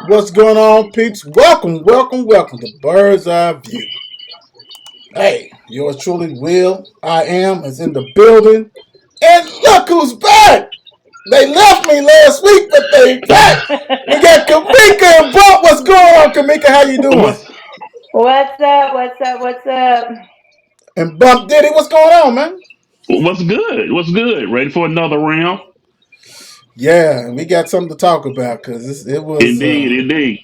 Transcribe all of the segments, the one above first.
What's going on, peeps? Welcome to Bird's Eye View. Hey, yours truly, Will. I am is in the building, and look who's back. They left me last week, but they back. We got Kamika and Bump. What's going on, Kamika? How you doing? What's What's up? What's up? What's up? And Bump Diddy, what's going on, man? what's good? What's good? Ready for another round? Yeah, we got something to talk about because it was. Indeed, indeed,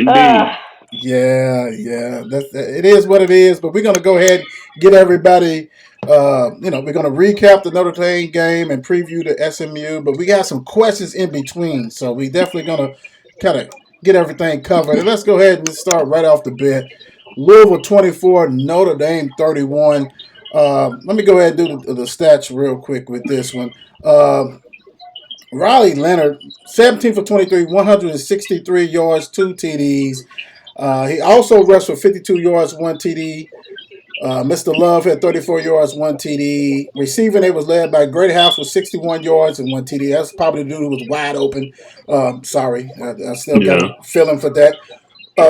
Uh, indeed. Yeah. That's it is what it is. But we're gonna go ahead and get everybody. We're gonna recap the Notre Dame game and preview the SMU. But we got some questions in between, so we definitely gonna kind of get everything covered. And let's go ahead and start right off the bat. Louisville 24, Notre Dame 31. Let me go ahead and do the stats real quick with this one. Riley Leonard, 17 for 23, 163 yards, 2 TDs. He also rushed for 52 yards, 1 TD. Mr. Love had 34 yards, 1 TD. Receiving, it was led by Great House with 61 yards and 1 TD. That's probably the dude who was wide open. Sorry, I still got Yeah, a feeling for that.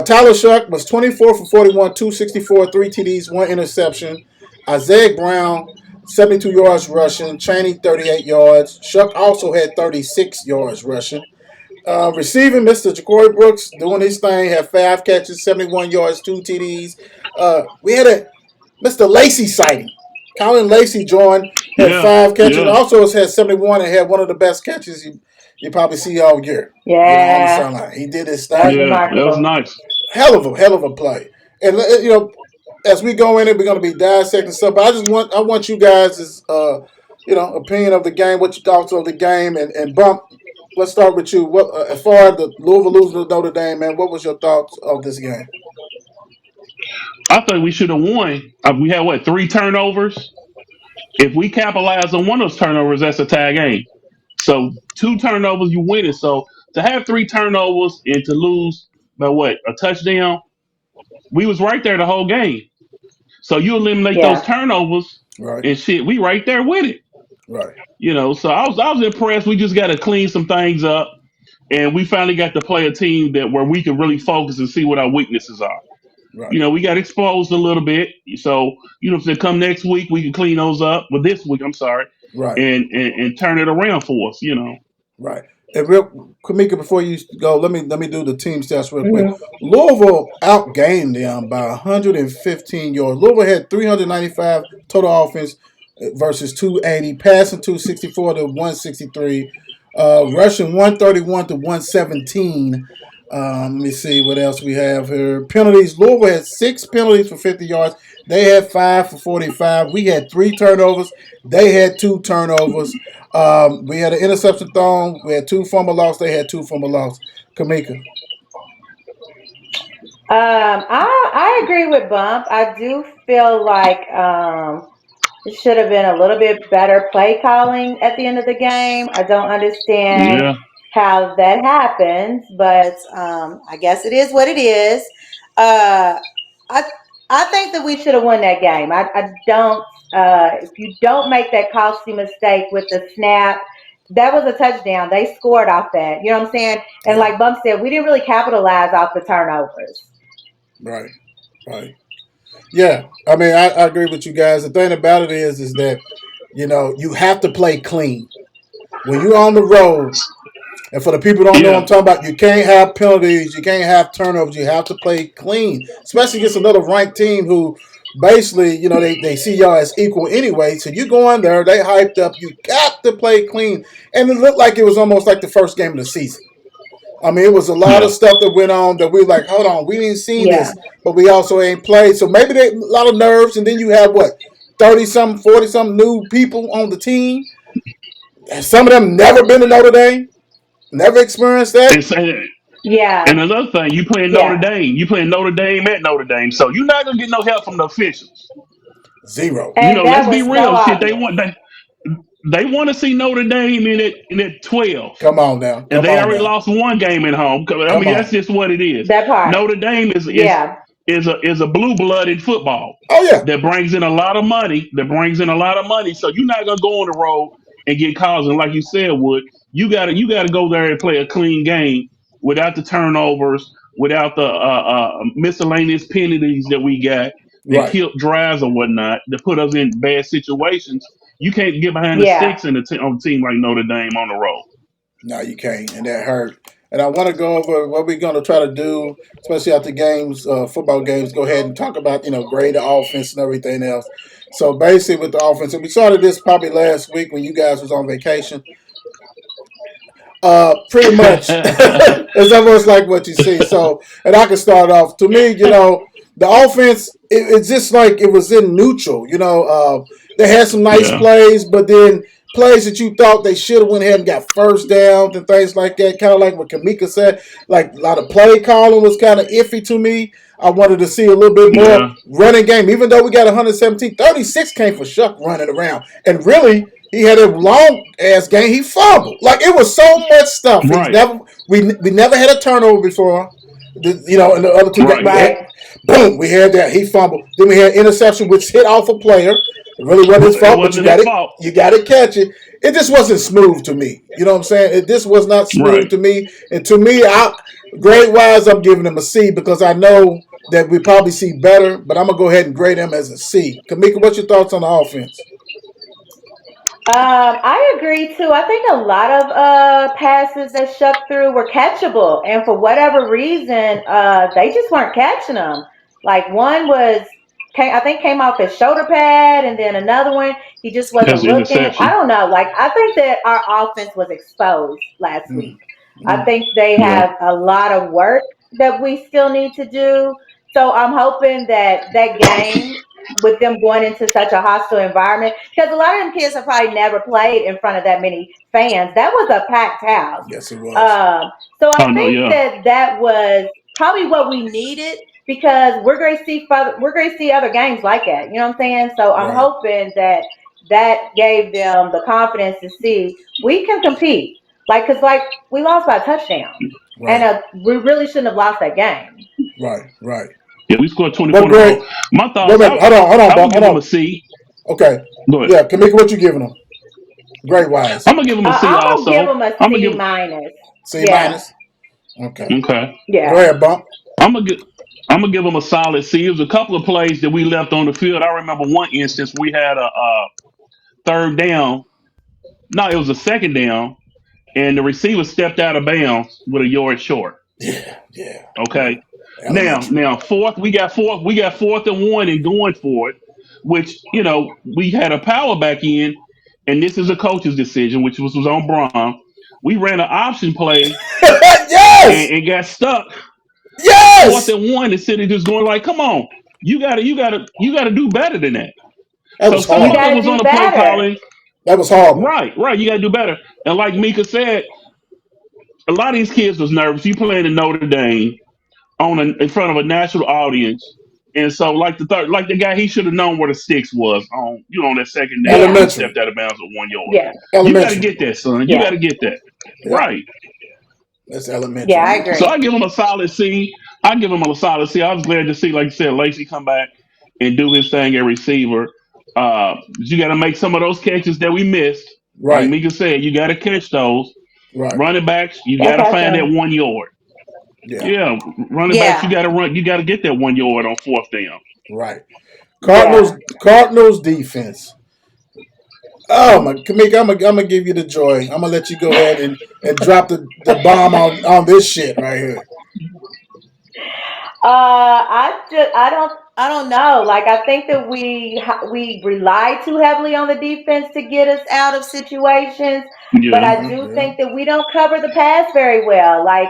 Tyler Shuck was 24 for 41, 264, 3 TDs, 1 interception. Isaiah Brown, 72 yards rushing. Cheney, 38 yards. Shuck also had 36 yards rushing. Receiving, Mr. Ja'Cory Brooks doing his thing, had 5 catches, 71 yards, 2 TDs. We had a Mr. Lacey sighting. Colin Lacey joined, had yeah, 5 catches. yeah, Also has had 71 and had one of the best catches you probably see all year. On the yeah, sideline. He did his that was thing. yeah. That was remarkable. nice. Hell of a play. And as we go in it, we're going to be dissecting stuff. But I want you guys' opinion of the game, what you thoughts of the game, and Bump. Let's start with you. What as far as the Louisville losing to Notre Dame, man? What was your thoughts of this game? I think we should have won. We had what, three turnovers? If we capitalize on one of those turnovers, that's a tie game. So two turnovers, you win it. So to have three turnovers and to lose by what, a touchdown, we was right there the whole game. So you eliminate those Yeah. turnovers Right, and shit, we right there with it. right, So I was impressed. We just got to clean some things up, and we finally got to play a team that where we can really focus and see what our weaknesses are. right, We got exposed a little bit, so if they come next week, we can clean those up. But this week, I'm sorry, right, and turn it around for us. right. And real, Kamika, before you go, let me do the team stats real quick. Hmm. Louisville outgained them by 115 yards. Louisville had 395 total offense versus 280, passing 264 to 163, rushing 131 to 117. Let me see what else we have here. Penalties. Louisville had 6 penalties for 50 yards. They had 5 for 45. We had 3 turnovers. They had 2 turnovers. We had an interception thrown. We had 2 fumble loss. They had 2 fumble loss. Kamika. I agree with Bump. I do feel like it should have been a little bit better play calling at the end of the game. I don't understand Yeah, how that happens, but I guess it is what it is. Uh, I I think that we should have won that game. I don't. If you don't make that costly mistake with the snap, that was a touchdown. They scored off that. You know what I'm saying? And Yeah. like Bump said, we didn't really capitalize off the turnovers. Right. Right. Yeah. I mean, I agree with you guys. The thing about it is that you have to play clean when you're on the road. And for the people who don't know what I'm yeah, talking about, you can't have penalties, you can't have turnovers, you have to play clean, especially against another ranked team who basically, they see y'all as equal anyway. So you go in there, they hyped up, you got to play clean. And it looked like it was almost like the first game of the season. I mean, it was a lot of yeah. stuff that went on that we were like, hold on, we didn't see Yeah. this, but we also ain't played. So maybe a lot of nerves, and then you have what, 30 something, 40 something new people on the team. And some of them never been to Notre Dame, never experienced that. And say, and Yeah. another thing, you playing Notre Yeah. Dame. You playing Notre Dame at Notre Dame, so you're not gonna get no help from the officials. Zero. And Let's that be was so real. Shit, obvious. they want to see Notre Dame in at 12. Come on now. And Come they on already now. lost one game at home. I Come mean, that's on. just what it is. That part. Notre Dame Yeah. is a blue blood in football Oh yeah. that brings in a lot of money. So you're not gonna go on the road and get calls. And like you said, Wood, you gotta go there and play a clean game without the turnovers, without the miscellaneous penalties that we got that Right. killed drives or whatnot that put us in bad situations, you can't get behind the Yeah. sticks on a team like Notre Dame on the road. No, you can't, and that hurt. And I want to go over what we're going to try to do, especially after games, football games. Go ahead and talk about grade the offense and everything else. So basically, with the offense, and we started this probably last week when you guys was on vacation. Pretty much, it's almost like what you see. So, and I can start off. To me, the offense, it's just like it was in neutral. They had some nice Yeah, plays, but then plays that you thought they should have went ahead and got first downs and things like that. Kind of like what Kamika said, like a lot of play calling was kind of iffy to me. I wanted to see a little bit more yeah, running game, even though we got 117. 36 came for Shuck running around, and really he had a long ass game. He fumbled. Like it was so much stuff. He's right, never we never had a turnover before. In the other two games right, we had, Right. boom, we had that. He fumbled. Then we had interception, which hit off a player. It really wasn't his it fault, but wasn't his fault. you got to catch it. It just wasn't smooth to me. You know what I'm saying? It just was not smooth Right. to me. And to me, grade wise, I'm giving him a C because I know that we probably see better. But I'm gonna go ahead and grade him as a C. Kamika, what's your thoughts on the offense? I agree too. I think a lot of passes that Shuck through were catchable, and for whatever reason, they just weren't catching them. Like one I think came off his shoulder pad, and then another one he just wasn't That's an looking. I interception. don't know. Like I think that our offense was exposed last Mm, week. I mm, think they Yeah. have a lot of work that we still need to do. So I'm hoping that that game with them going into such a hostile environment, because a lot of them kids have probably never played in front of that many fans. That was a packed house. yes, it was. So I Oh no. think Yeah. that that was probably what we needed, because we're going to see other games like that. You know what I'm saying? So I'm Right, hoping that that gave them the confidence to see we can compete. Like, cause like we lost by a touchdown, and right, we really shouldn't have lost that game. right, right. Yeah. We scored 24 What in a row. grade? My Wait a thoughts. minute. Hold on, I Bob. would Hold give him on. a C. Okay. Go ahead. Yeah, Kamika, what you giving him? Grade wise, I'm gonna give him a C I'm gonna give also. them a I'm gonna C give. minus. C Yeah, minus. Okay. Okay. Go yeah. ahead, Bump. I'm gonna give. I'm gonna give him a solid C. It was a couple of plays that we left on the field. I remember one instance we had a third down. No, it was a second down, and the receiver stepped out of bounds with a yard short. Yeah, yeah, yeah. Okay. Elementary. Now, fourth and one and going for it, which we had a power back in, and this is a coach's decision, which was on Braun. We ran an option play Yes, and got stuck on fourth yes. and one. The city just going like, "Come on, you gotta do better than that." That So was some You of horrible. it got to was on do the play better. calling. That was horrible. Right, you gotta do better. And like Mika said, a lot of these kids was nervous. You playing in Notre Dame in front of a national audience. And so, like the guy, he should have known where the sticks was on that second down when Yeah, he Elementary. stepped out of bounds with 1 yard. yeah, You got to Elementary. get that, son. You got yeah, to get that. Yep. Right. That's elementary. yeah. I So agree. I give him a solid C. I give him a solid C. I was glad to see, like you said, Lacey come back and do his thing at receiver. But you got to make some of those catches that we missed. Like Right. Mika said, you got to catch those. Right. Running backs, you got Gotta to catch find that them. 1 yard. Yeah. Yeah, running backs, you Yeah, got to run. You got to get that 1 yard on fourth down. Right. yeah. Cardinals defense. Oh my, Kamika, I'm gonna give you the joy. I'm gonna let you go ahead and drop the bomb on this shit right here. I don't know. Like I think that we rely too heavily on the defense to get us out of situations, but Yeah, I Mm-hmm. do Yeah. think that we don't cover the pass very well. Like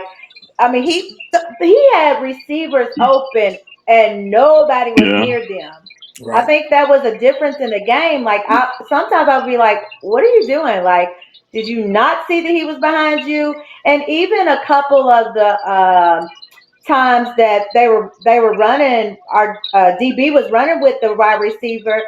I mean, he had receivers open and nobody was yeah, near them. I Right. think that was a difference in the game. Like I sometimes I'll be like, "What are you doing? Like, did you not see that he was behind you?" And even a couple of the times that they were running, our DB was running with the wide receiver.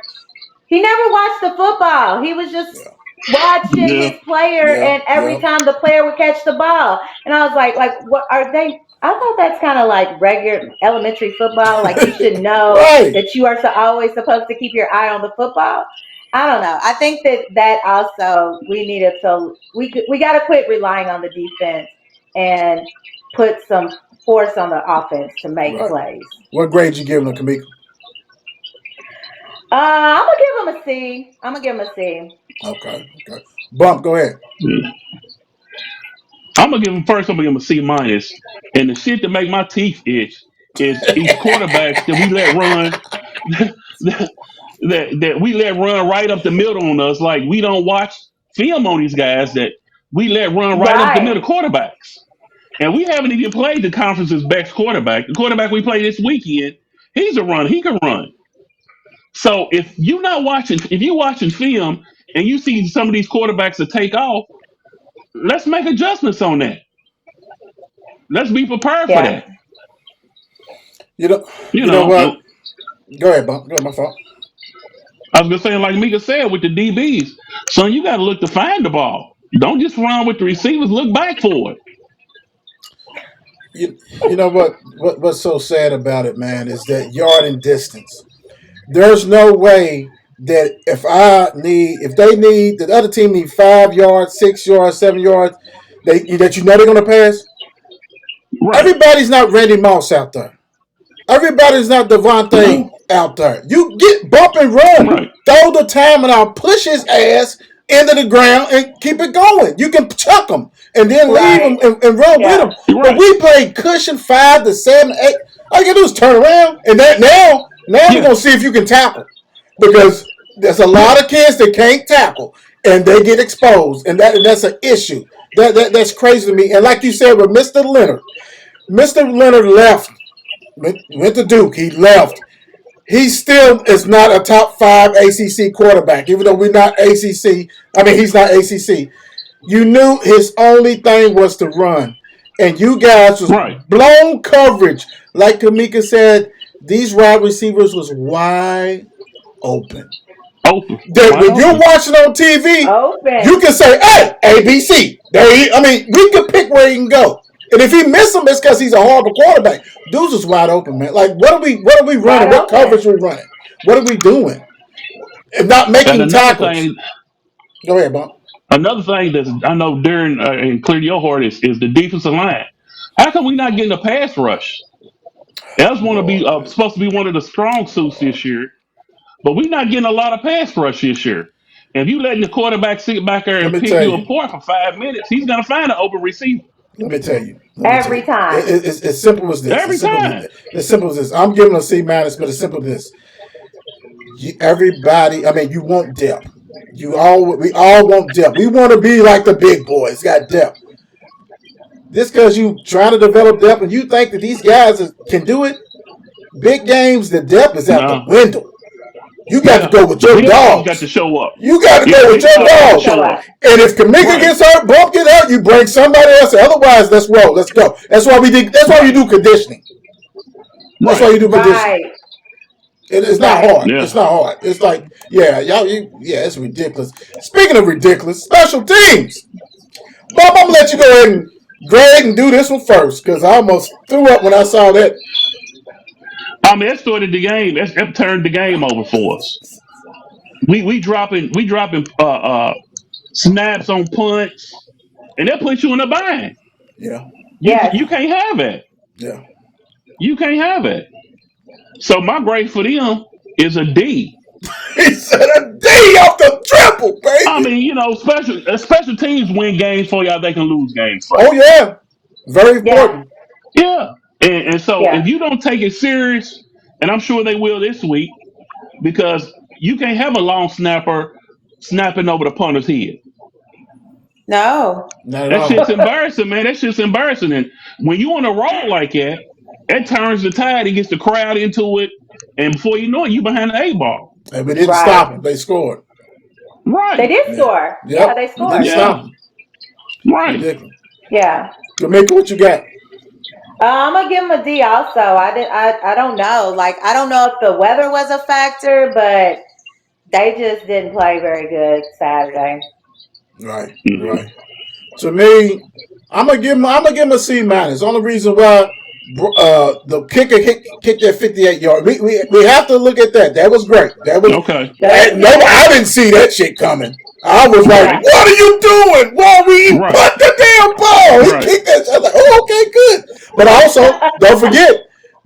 He never watched the football. He was just Yeah. watching yeah, his player, Yeah. and every Yeah. time the player would catch the ball, and I was like, what are they? I thought that's kind of like regular elementary football. Like you should know Right. that you are always supposed to keep your eye on the football. I don't know. I think that also we needed to we got to quit relying on the defense, and put some force on the offense to make Right. plays. What grade you giving to Kamika? I'm gonna give him a C. I'm gonna give him a C. Okay. Okay. Bump. Go ahead. Yeah. I'm gonna give him first. I'm gonna give him a C minus. And the shit that make my teeth itch is these quarterbacks that we let run, that we let run right up the middle on us. Like we don't watch film on these guys that we let run right up the Right. middle quarterbacks. And we haven't even played the conference's best quarterback. The quarterback we played this weekend, he's a run. He can run. So if you're watching film and you see some of these quarterbacks that take off, let's make adjustments on that. Let's be prepared for Yeah. that. You know. You You know know, what? Go ahead, Bump. Go ahead. My fault. I was gonna say, like Mika said with the DBs, son, you got to look to find the ball. Don't just run with the receivers. Look back for it. You know what's so sad about it, man, is that yard and distance. There's no way that if they need the other team need 5 yards, 6 yards, 7 yards, that they're gonna pass. Right, Everybody's not Randy Moss out there. Everybody's not Devontae no, out there. You get bump and run. right, Throw the timing out, push his ass into the ground, and keep it going. You can chuck him and then leave him Right. and run with Yeah. him. But right, we play cushion 5 to 7, 8. All you can do is turn around, and that now we're yeah, gonna see if you can tackle, because there's a yeah, lot of kids that can't tackle and they get exposed, and that's an issue. That's crazy to me. And like you said with Mr. Leonard left, went to Duke. He left. He still is not a top 5 ACC quarterback, even though we're not ACC. I mean, he's not ACC. You knew his only thing was to run, and you guys was right. blown coverage. Like Kamika said, these wide receivers was wide open. Open, That wide when you're open. watching on TV, you Open. can say, "Hey, ABC." I mean, we can pick where he can go. And if he miss him, it's because he's a horrible quarterback. Dudes is wide open, man. Like, what are we running? Wide What open. coverage are we running? What are we doing? And not And making tackles. thing, Go ahead, Bump. another thing that I know during and clear your heart is the defensive line. How come we not getting a pass rush? That's want to be Lord, man. supposed to be one of the strong suits this year, but we not getting a lot of pass rush this year. And if you letting the quarterback sit back there Let and me pick tell you you. apart for 5 minutes, he's gonna find an open receiver Let me tell you. Let me tell Every you. time. It's as simple as this. every time. As simple as this. I'm giving a C minus, but it's simple as this. Everybody, I mean, you want depth. We all want depth. We want to be like the big boys, got depth. This because you trying to develop depth and you think that these guys can do it. Big games, the depth is out the No, window. You got to yeah, go with the your big dogs got to dogs. show up. You got to Yeah, go the with big your dogs got to dogs. Show show up. up. And if Kamika Right, gets hurt, Bump get hurt, you bring somebody else. Otherwise, let's roll. Let's go. That's why we did. That's why you right, do conditioning. That's why right. you do conditioning. Right. It's not Right. hard. Yeah. It's not hard. It's like, yeah, it's ridiculous. Speaking of ridiculous, special teams. Bob, I'm gonna let you go ahead and grade and do this one first because I almost threw up when I saw that. I mean, that started the game. That turned the game over for us. We dropping snaps on punts, and that puts you in a bind. Yeah, Yes. You can't have it. yeah. You can't have it. So my grade for them is a D. He said a D off the triple, I baby. mean, special teams win games for y'all. They can lose games for Oh you. yeah, very Yeah. important. Yeah. And so if Yeah. you don't take it serious, and I'm sure they will this week, because you can't have a long snapper snapping over the punter's head. No. Not at That all. shit's embarrassing, man. That shit's embarrassing. And when you on a roll like that, it turns the tide. It gets the crowd into it, and before you know it, you behind the 8 ball. And we didn't stop Right. them. They scored. They Right. did Yeah. score. Yeah, Yep. they We didn't scored. stop Yeah. them. Right. Ridiculous. Yeah. Jamaica, what you got? I'm gonna give him a D. Also, I don't know. Like, I don't know if the weather was a factor, but they just didn't play very good Saturday. Right, Mhm. right. To me, I'm gonna give him a C minus. Only reason why the kicker kicked that 58 yard. We have to look at that. That was great. That was Okay. That was no. good. I didn't see that shit coming. I was like, Right, "What are you doing? Why we right, put the damn ball? He right. kicked that." I was like, "Oh, okay, good." But also, don't forget,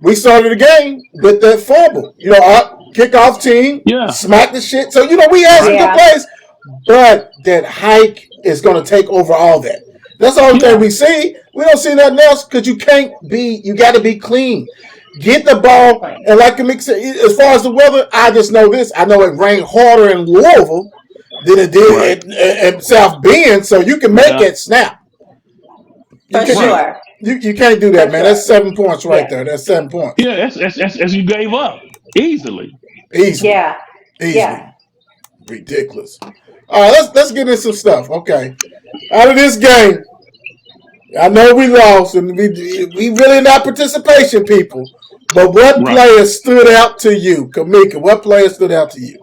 we started the game with that fumble. Our kickoff team Yeah, smacked the shit. So we had some right. good Yeah, plays, but that hike is going to take over all that. That's the only thing Yeah, we see. We don't see nothing else because you can't be. You got to be clean. Get the gotta be ball, clean. and like Kamika said, as far as the weather, I just know this. I know it rained harder in Louisville than it right. did at South Bend, so you can make Yeah, that snap. You For can right. sure. you can't do For that, man. That's sure. 7 points right Yes. there. That's 7 points Yeah, that's you gave up easily. easily, Yeah. Yeah. easily, ridiculous. All right, let's get into some stuff. Okay, out of this game, I know we lost, and we really not participation people. But what Right. player stood out to you, Kamika? What player stood out to you?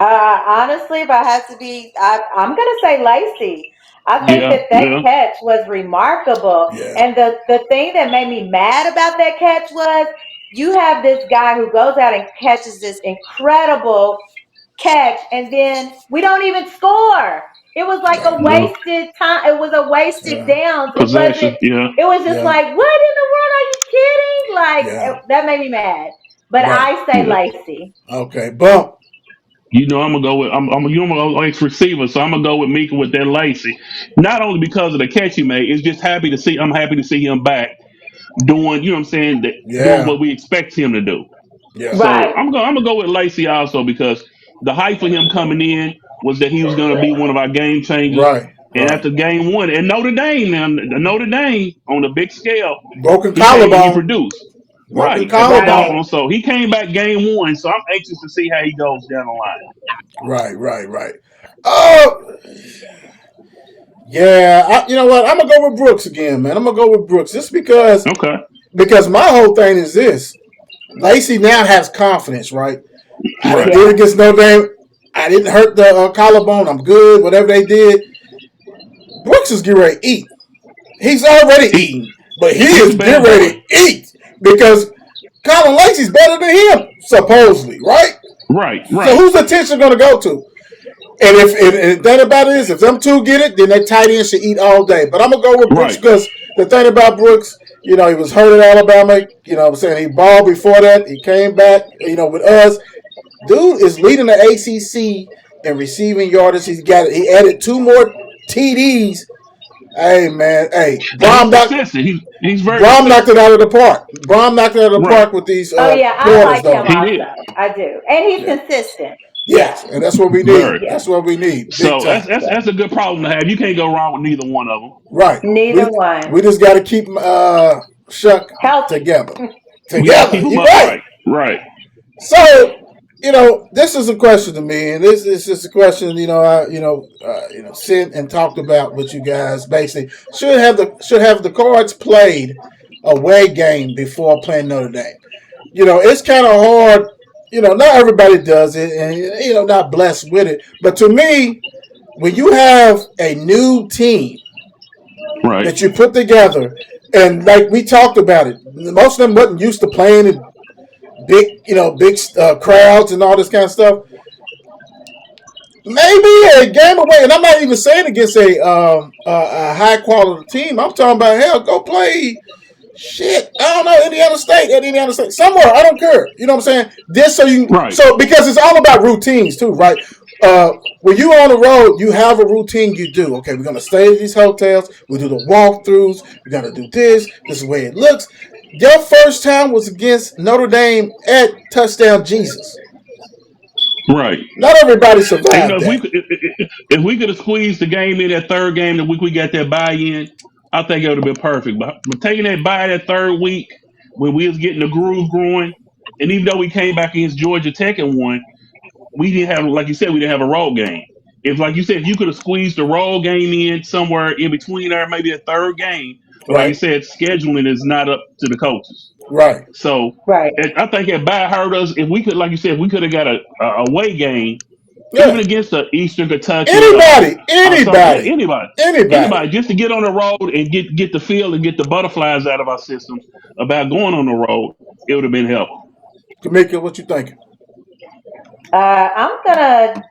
Honestly, if I had to be, I'm going to say Lacey. I think Yeah, that yeah. catch was remarkable. Yeah, And the thing that made me mad about that catch was you have this guy who goes out and catches this incredible catch, and then we don't even score. It was like a right. No wasted time. It was a wasted Yeah, downs. It wasn't, possession. Yeah, it was just yeah, like, what in the world are you kidding? Like, yeah. that made me mad. But Right. I say yeah. Lacey. Okay, bump. You know, I'm gonna go with I'm gonna go ex receiver, so I'm gonna go with Mika with that Lacey. Not only because of the catch he made, it's just happy to see. I'm happy to see him back doing. You know what I'm saying? Doing Yeah, what we expect him to do. yeah, So Right. I'm gonna go with Lacey also because the hype for him coming in was that he was gonna be one of our game changers. right, And right. after game one, and Notre Dame, now Notre Dame on a big scale, Broken he came and he collarbone. produced. Broken Right, a broke Right. collarbone. collarbone. So he came back game one. So I'm anxious to see how he goes down the line. Right, right, right. Oh, yeah. You know what? I'm gonna go with Brooks again, man. I'm gonna go with Brooks just Okay. because my whole thing is this. Lacey now has confidence, right? I didn't Right. do it Yeah. against Notre Dame. I didn't hurt the collarbone. I'm good. Whatever they did, Brooks is getting ready to eat. He's already He eating, but he he's a is bad getting ready boy. to eat because Colin Lacey's better than him, supposedly, right? Right, So right, who's the attention going to go to? And if the thing about it is, if them two get it, then that tight end should eat all day. But I'm gonna go with Brooks right. because the thing about Brooks, he was hurt at Alabama. What I'm saying, he balled before that. He came back. With us, dude is leading the ACC in receiving yardage. He added two more TDs. Hey man, hey And he's Brom knocked consistent. He's very Brom knocked it consistent. out of the park. Brom knocked it out of the Right. park with these Oh yeah, I quarters, like him though. He did. also. I do. And he's Yeah. consistent. Yeah. Yes, and that's what we need. Very. Yeah. That's what we need, big So time. that's a good problem to have. You can't go wrong with neither one of them. Right. Neither We one. we just got to keep Shuck Healthy. together. We got to keep Together. them You're right. upright. Right. So this is a question to me, and this is just a question. Sent and talked about with you guys. Basically, should have the Cards played away game before playing Notre Dame? It's kind of hard. Not everybody does it, and not blessed with it. But to me, when you have a new team Right. that you put together, and like we talked about it, most of them wasn't used to playing in big crowds and all this kind of stuff. Maybe a game away, and I'm not even saying against a high quality team. I'm talking about hell, go play shit. I don't know, Indiana State, somewhere. I don't care. You know what I'm saying? Right. Because it's all about routines too, right? When you on the road, you have a routine you do. Okay, we're gonna stay at these hotels. We do the walkthroughs. We're gonna do this. This is the way it looks. Your first time was against Notre Dame at Touchdown Jesus. Right. Not everybody And survived that. if we could have squeezed the game in that third game the week we got that buy in, I think it would have been perfect. But taking that buy that third week when we was getting the groove growing, and even though we came back against Georgia Tech and won, we didn't have, like you said, we didn't have a road game. If, like you said, if you could have squeezed the road game in somewhere in between there, maybe a third game. But like you Right, said, scheduling is not up to the coaches. right. So Right. I think it bad hurt us if we could, like you said, if we could have got a away game, even Yeah. against the Eastern Kentucky Anybody, or something, anybody, anybody, anybody. anybody, just to get on the road and get the feel and get the butterflies out of our systems about going on the road, it would have been helpful. Kamika, what you thinking? I'm gonna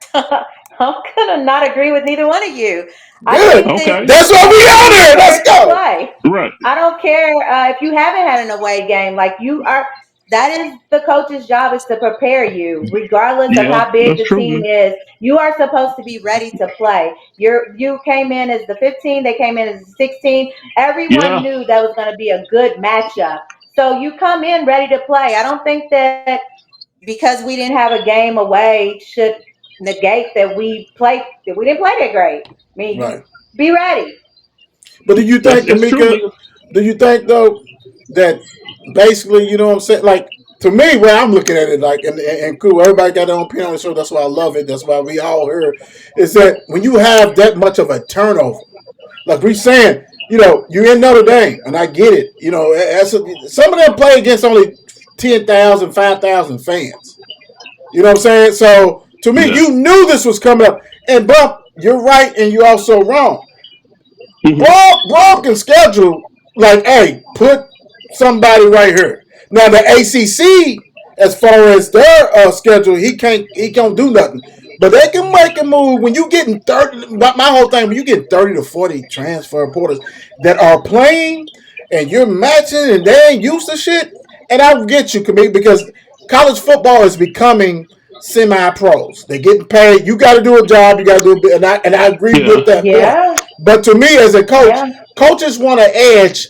I'm gonna not agree with neither one of you. I Good. think that Okay. you That's why we have to on be there. Let's prepared to go. play. Right. I don't care if you haven't had an away game. Like you are, that is the coach's job is to prepare you, regardless of Yeah, how big that's the true. team is. You are supposed to be ready to play. You came in as the 15. They came in as the 16. Everyone Yeah. knew that was going to be a good matchup. So you come in ready to play. I don't think that because we didn't have a game away should negate that we didn't play that great. I mean, you Right. be ready. But do you think, That's true, Kamika? Mika. Do you think though that basically, you know what I'm saying? Like to me, where I'm looking at it, like and cool, everybody got their own opinion on the show. That's why I love it. That's why we all here. Is that when you have that much of a turnover, like we saying, you're in Notre Dame, and I get it. Some of them play against only 10,000, 5,000 fans. You know what I'm saying? So to me, Yeah. you knew this was coming up. And Bump, you're right, and you're also wrong. Hmm. Bob can schedule like, hey, put somebody right here. Now the ACC, as far as their schedule, he can't do nothing. But they can make a move when you getting 30. My whole thing, when you get 30 to 40 transfer porters that are playing, and you're matching, and they ain't used to shit. And I get you, Kamik, because college football is becoming semi-pros. They're getting paid. You got to do a job. You got to do a bit, and I agree Yeah. with that point. Yeah, But to me, as a coach, yeah, coaches want an edge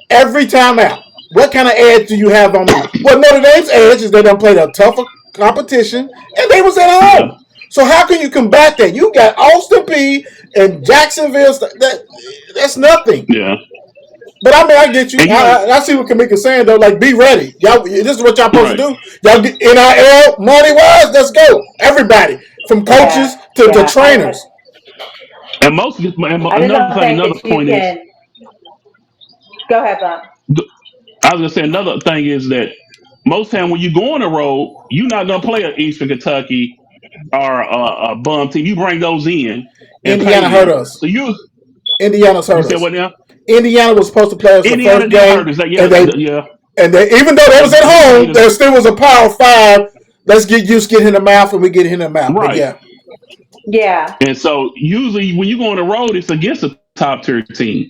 every time out. What kind of edge do you have on me? Well, Notre Dame's edge is they done played a tougher competition and they was at Yeah. home. So how can you combat that? You got Austin P and Jacksonville. That's nothing. Yeah. But I mean, I get you. And I see what Kamika's saying though. Like, be ready, y'all. This is what y'all supposed to right. do. Y'all get NIL money wise. Let's go, everybody, from yeah, coaches to yeah. trainers. And most and I just another don't thing, think another that you point is, can go ahead, Bump. I was gonna say another thing is that most time when you go on the road, you're not gonna play at Eastern Kentucky or a bum team. You bring those in and pay Indiana hurt them. us. So Indiana's you hurt said us. what now? Indiana was supposed to play us the Indiana first did hurt game, us. That and yeah, yeah. even though they was at They played home, us there still was a power five. Let's get hit in the mouth, and we get hit in the mouth. But right. yeah, Yeah, And so usually when you go on the road, it's against a top tier team.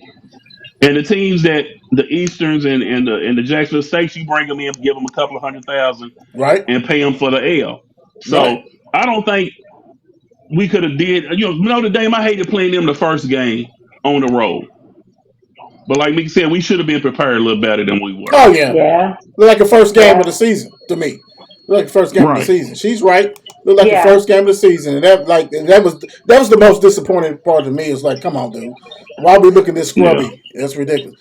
And the teams that the Easterns and the Jacksonville States, you bring them in, give them a couple of 100,000, right, and pay them for the L. right. So I don't think we could have did. Notre Dame. I hated playing them the first game on the road, but like Mickey said, we should have been prepared a little better than we were. Oh yeah, yeah, look like the first game of yeah, the season to me. Look like the first game of the Right, season. She's right. Look like the yeah. first game of the season, and that was the most disappointing part to me. It's like, come on, dude, why are we looking this yeah. scrubby? That's ridiculous.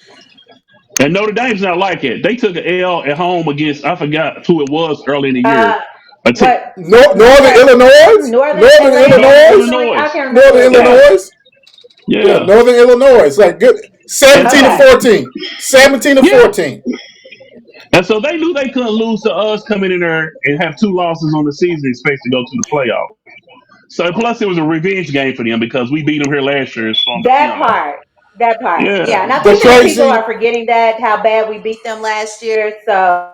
And Notre Dame's not like it. They took an L at home against I forgot who it was early in the year. Uh, A t- what? Northern What? Illinois, Northern Northern Atlantic Northern or Illinois, something like I Illinois. can't remember Northern what it Yeah, was. Illinois. Yeah, yeah. Northern Illinois. It's like good. And 17 to Okay. 14. 17 to yeah, 14. and so they knew they couldn't lose to us coming in there and have two losses on the season, expect to go to the playoff. So plus it was a revenge game for them because we beat them here last year and stormed the That field. part. That part. Yeah, Yeah. And I The think that people are crazy, forgetting that how bad we beat them last year. So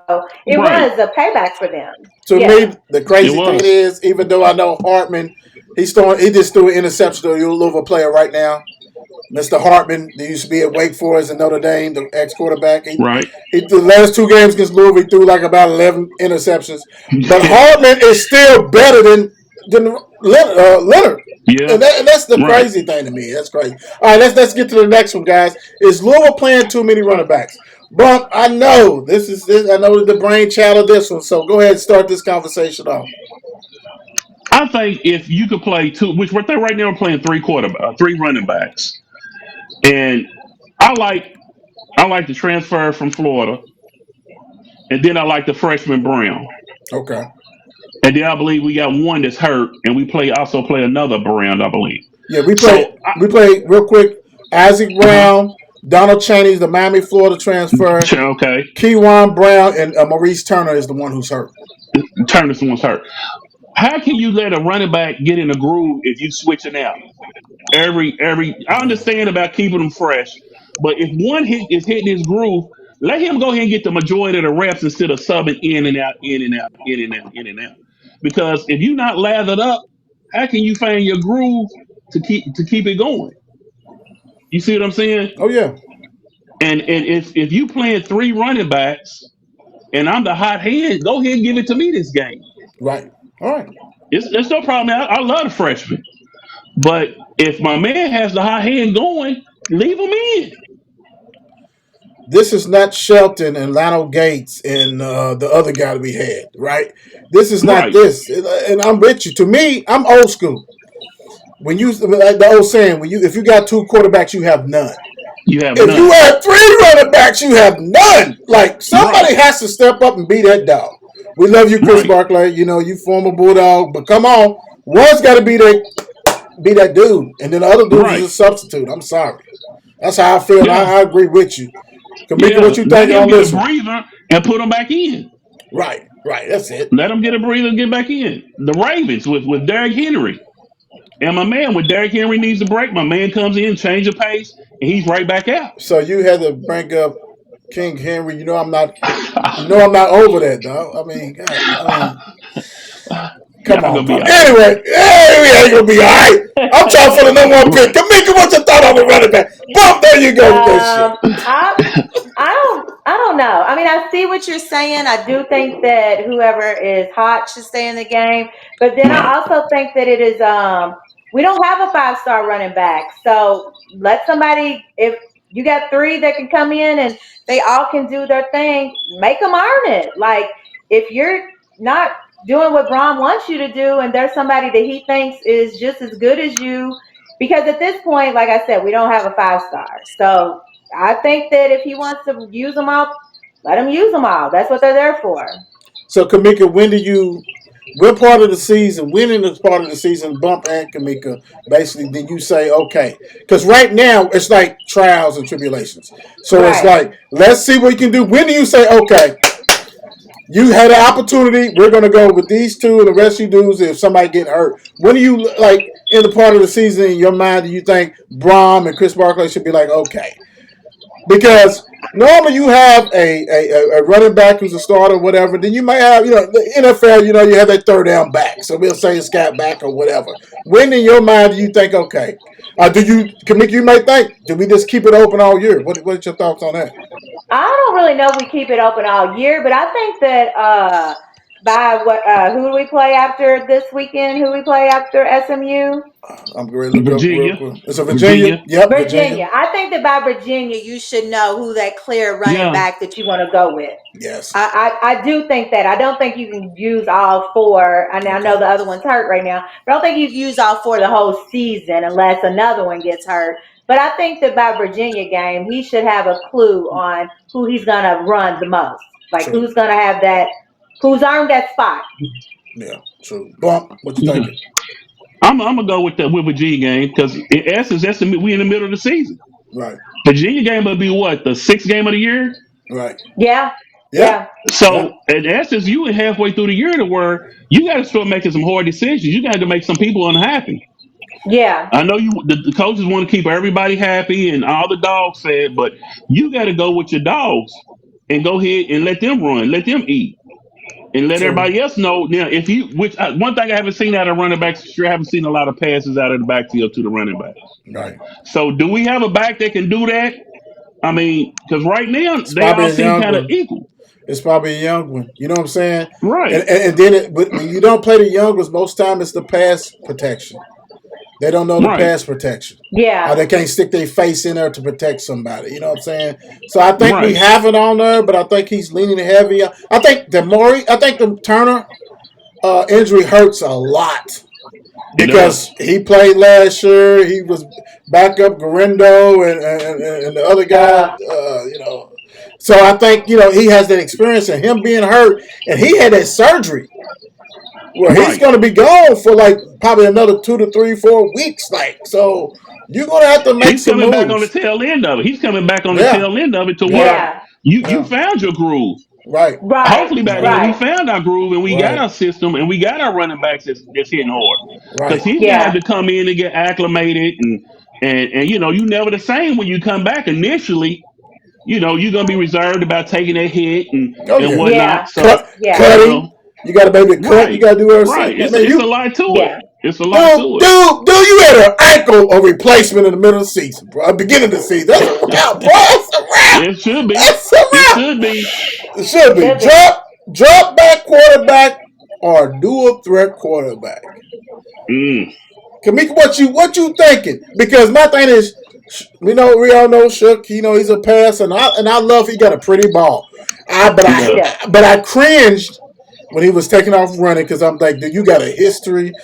it was a right. payback for them. to Yeah. me, the It crazy thing was is, even though I know Hartman, he just threw an interception to a Louisville player right now. Mr. Hartman, he used to be at Wake Forest and Notre Dame, the ex quarterback. right. The last two games against Louisville, he threw like about 11 interceptions. But Yeah, Hartman is still better than Leonard. yeah, And that's the right. crazy thing to me. That's crazy. All right, let's get to the next one, guys. Is Louisville playing too many running backs? Bump, I know this is this. I know the brainchild of this one. So go ahead and start this conversation off. I think if you could play two, which right there right now we're playing three running backs, and I like I like the transfer from Florida, and then I like the freshman Brown, Okay. and then I believe we got one that's hurt, and we play another Brown, I believe. Yeah, we play. So, We play real quick. Isaac uh-huh. Brown, Donald Chaney's the Miami, Florida transfer. Okay, Keywan Brown and Maurice Turner is the one who's hurt. Turner's the one's hurt. How can you let a running back get in a groove if you switching out every? I understand about keeping them fresh, but if one hit is hitting his groove, let him go ahead and get the majority of the reps instead of subbing in and out, in and out, in and out, in and out. Because if you're not lathered up, how can you find your groove to keep it going? You see what I'm saying? Oh yeah. And if you playing three running backs and I'm the hot hand, go ahead and give it to me this game. Right. All right. It's no problem. I love the freshman, but if my man has the hot hand going, leave him in. This is not Shelton and Lionel Gates and the other guy that we had, right? This is not Right. this, and I'm with you. To me, I'm old school. When you like the old saying, when you if you got two quarterbacks, you have none. You have If you none. have three running backs, you have none. Like somebody Right. has to step up and be that dog. We love you, Chris Right. Barkley. You know you former Bulldog, but come on, one's got to be that dude, and then the other dude is Right. a substitute. I'm sorry. That's how I feel. And Yeah. I agree with you. Kamika, what Yeah. you Let think him on get a this one? breather and put him back in. Right, right. That's it. Let him get a breather and get back in. The Ravens with Derrick Henry. And my man, when Derrick Henry needs a break, my man comes in, change the pace, and he's right back out. So you had to bring up King Henry. You know I'm not. You know I'm not over that, dog. I mean, God, I mean, Y'all come on, gonna be Pop. all right. Anyway, yeah, we ain't gonna be all right. I'm talking for the number one pick. Right. Kamika, what's your thought on the running back? Boom, there you go with that shit. Um, I I don't know. I mean, I see what you're saying. I do think that whoever is hot should stay in the game, but then I Right. also think that it is we don't have a 5-star running back. So let somebody, if you got three that can come in and they all can do their thing, make them earn it. Like if you're not doing what Braun wants you to do and there's somebody that he thinks is just as good as you, because at this point, like I said, we don't have a 5-star. So I think that if he wants to use them all, let him use them all. That's what they're there for. So Kamika, when do you? What part of the season? When in this part of the season, Bump and Kamika, basically, did you say okay? Because right now it's like trials and tribulations. So it's Right. like let's see what you can do. When do you say okay? You had an opportunity. We're gonna go with these two, and the rest you do is if somebody get hurt. When do you like in the part of the season in your mind? Do you think Brom and Chris Barkley should be like okay? Because normally you have a running back who's a starter, or whatever. Then you might have the NFL. You have that third down back. So we'll say it's got back or whatever. When in your mind do you think okay? Do you Kamika? You may think do we just keep it open all year? What's your thoughts on that? I don't really know if we keep it open all year, but I think that by what who do we play after this weekend? Who we play after SMU? I'm going to look up real Virginia. quick. It's a Virginia. Virginia. Yep, Virginia. Virginia. I think that by Virginia, you should know who that clear running Yeah. back that you want to go with. Yes. I do think that. I don't think you can use all four. And I know Okay. the other one's hurt right now, but I don't think you can use all four the whole season unless another one gets hurt. But I think that by Virginia game, he should have a clue on who he's going to run the most. Like True. who's going to have that, who's earned that spot. Yeah. True. Bump. What you Yeah. thinking? I'm gonna go with the with Virginia game because in essence we in the middle of the season. Right. Virginia game will be what the sixth game of the year. Right. Yeah. Yeah. Yeah. Yeah. So in essence, you halfway through the year to where you got to start making some hard decisions. You got to make some people unhappy. Yeah. I know the coaches want to keep everybody happy and all the dogs fed, but you got to go with your dogs and go ahead and let them run, let them eat, and let True. everybody else know. Now, if you, which one thing I haven't seen out of running backs, sure I haven't seen a lot of passes out of the backfield to the running backs. Right. So, do we have a back that can do that? I mean, because right now It's they probably all a seem young kind of one. equal, It's probably a young one. You know what I'm saying? right? And then but when you don't play the young ones, most time it's the pass protection. They don't know the Right, pass protection. Or Yeah. they can't stick their face in there to protect somebody. You know what I'm saying? So I think we right. have it on there, but I think he's leaning heavy. I think the Turner injury hurts a lot It because does. he played last year. He was backup Garendo and the other guy. Uh, So I think he has that experience and him being hurt, and he had that surgery where he's Right. going to be gone for like probably another 2 to 3, 4 weeks. Like so, you're going to have to make He's some coming back on the moves. tail end of it. He's coming back on the Yeah, tail end of it to yeah, where yeah. you yeah. found your groove. Right, Right. Hopefully by right, then we Right. found our groove and we got right, our system and we got our running backs that's hitting hard. Because right. he's gonna have Yeah. to come in and get acclimated and you never the same when you come back initially. You're gonna be reserved about taking a hit Oh and yeah, Yeah. whatnot. So cut, Yeah. you cutting. know, You got to maybe cut. You right, got to do everything. right. Man, It's you a lot to it. Yeah. It's a lot Dude, to it. dude, dude, you had an ankle or replacement in the middle of the season, bro. Beginning of the season. That's a wrap, bro. That's a wrap. It should be. That's a It wrap. should be. It should be. Should be. Drop back quarterback or dual threat quarterback. Mm, Kamika, what you thinking? Because my thing is, we all know Shook. He's a passer, and I love he got a pretty ball. I but he He I does. does. but I cringed when he was taking off running because I'm like, dude, you got a history.